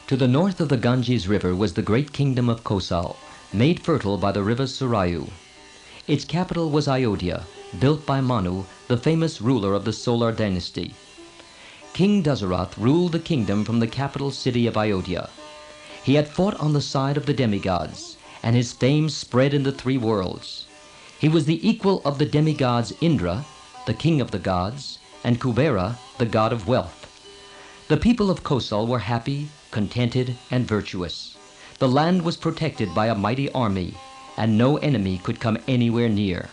To the north of the Ganges River was the great kingdom of Kosal, made fertile by the river Sarayu. Its capital was Ayodhya, built by Manu, the famous ruler of the Solar dynasty. King Dasarath ruled the kingdom from the capital city of Ayodhya. He had fought on the side of the demigods, and his fame spread in the three worlds. He was the equal of the demigods Indra, the king of the gods, and Kubera, the god of wealth. The people of Kosal were happy, contented, and virtuous. The land was protected by a mighty army, and no enemy could come anywhere near.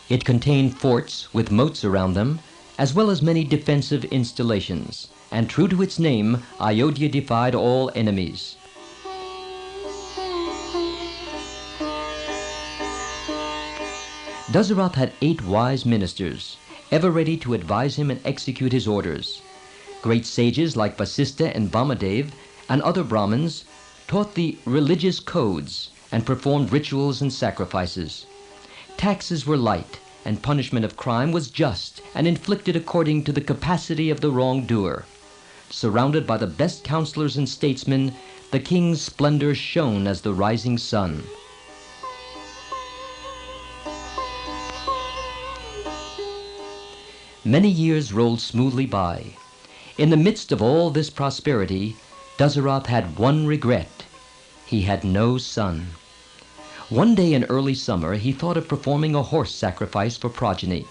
It contained forts with moats around them, as well as many defensive installations, and true to its name, Ayodhya defied all enemies. Dasarath had 8 wise ministers, ever ready to advise him and execute his orders. Great sages like Vasistha and Bhamadev and other Brahmins taught the religious codes and performed rituals and sacrifices. Taxes were light, and punishment of crime was just and inflicted according to the capacity of the wrongdoer. Surrounded by the best counselors and statesmen, the king's splendor shone as the rising sun. Many years rolled smoothly by. In the midst of all this prosperity, Dasarath had one regret. He had no son. One day in early summer, he thought of performing a horse sacrifice for progeny.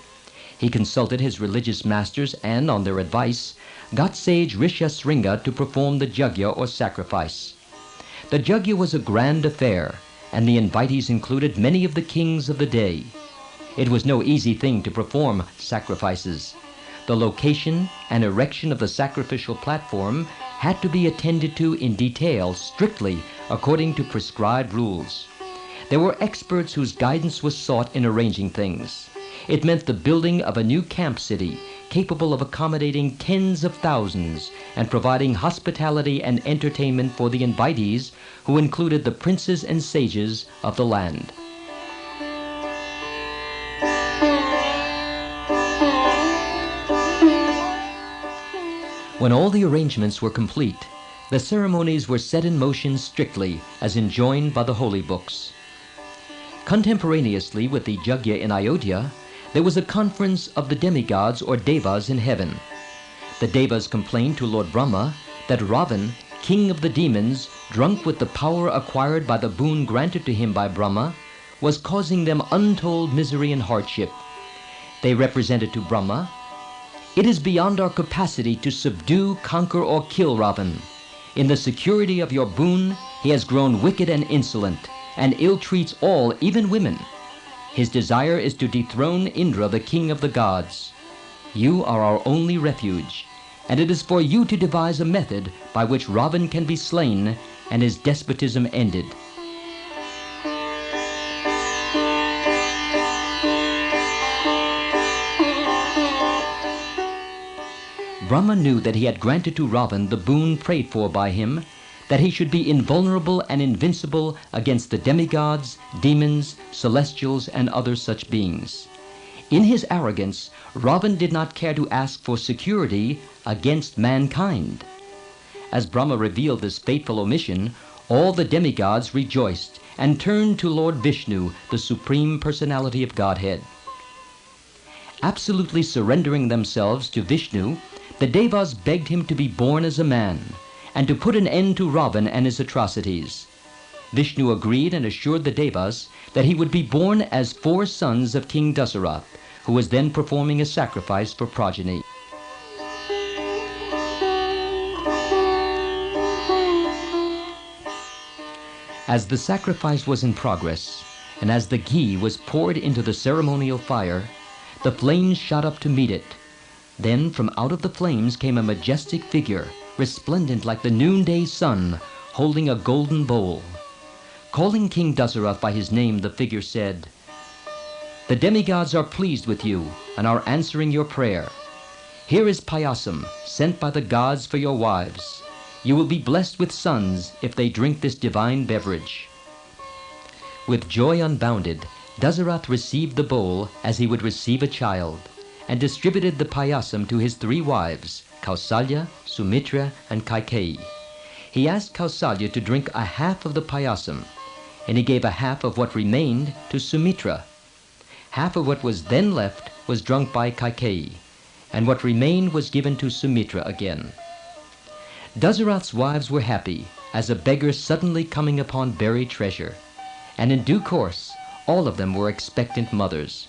He consulted his religious masters and, on their advice, got sage Rishyasringa to perform the yajna or sacrifice. The yajna was a grand affair, and the invitees included many of the kings of the day. It was no easy thing to perform sacrifices. The location and erection of the sacrificial platform had to be attended to in detail, strictly according to prescribed rules. There were experts whose guidance was sought in arranging things. It meant the building of a new camp city, capable of accommodating tens of thousands and providing hospitality and entertainment for the invitees, who included the princes and sages of the land. When all the arrangements were complete, the ceremonies were set in motion strictly as enjoined by the holy books. Contemporaneously with the yajna in Ayodhya, there was a conference of the demigods or devas in heaven. The devas complained to Lord Brahma that Ravan, king of the demons, drunk with the power acquired by the boon granted to him by Brahma, was causing them untold misery and hardship. They represented to Brahma, "It is beyond our capacity to subdue, conquer, or kill Ravan. In the security of your boon, he has grown wicked and insolent, and ill-treats all, even women. His desire is to dethrone Indra, the king of the gods. You are our only refuge, and it is for you to devise a method by which Ravan can be slain and his despotism ended." Brahma knew that he had granted to Ravan the boon prayed for by him, that he should be invulnerable and invincible against the demigods, demons, celestials, and other such beings. In his arrogance, Ravan did not care to ask for security against mankind. As Brahma revealed this fateful omission, all the demigods rejoiced and turned to Lord Vishnu, the Supreme Personality of Godhead. Absolutely surrendering themselves to Vishnu, the devas begged him to be born as a man and to put an end to Ravan and his atrocities. Vishnu agreed and assured the devas that he would be born as 4 sons of King Dasarath, who was then performing a sacrifice for progeny. As the sacrifice was in progress, and as the ghee was poured into the ceremonial fire, the flames shot up to meet it. Then from out of the flames came a majestic figure, resplendent like the noonday sun, holding a golden bowl. Calling King Dasarath by his name, the figure said, "The demigods are pleased with you and are answering your prayer. Here is payasam, sent by the gods for your wives. You will be blessed with sons if they drink this divine beverage." With joy unbounded, Dasarath received the bowl as he would receive a child, and distributed the payasam to his 3 wives, Kausalya, Sumitra, and Kaikeyi. He asked Kausalya to drink a half of the payasam, and he gave a half of what remained to Sumitra. Half of what was then left was drunk by Kaikeyi, and what remained was given to Sumitra again. Dasarath's wives were happy as a beggar suddenly coming upon buried treasure, and in due course all of them were expectant mothers.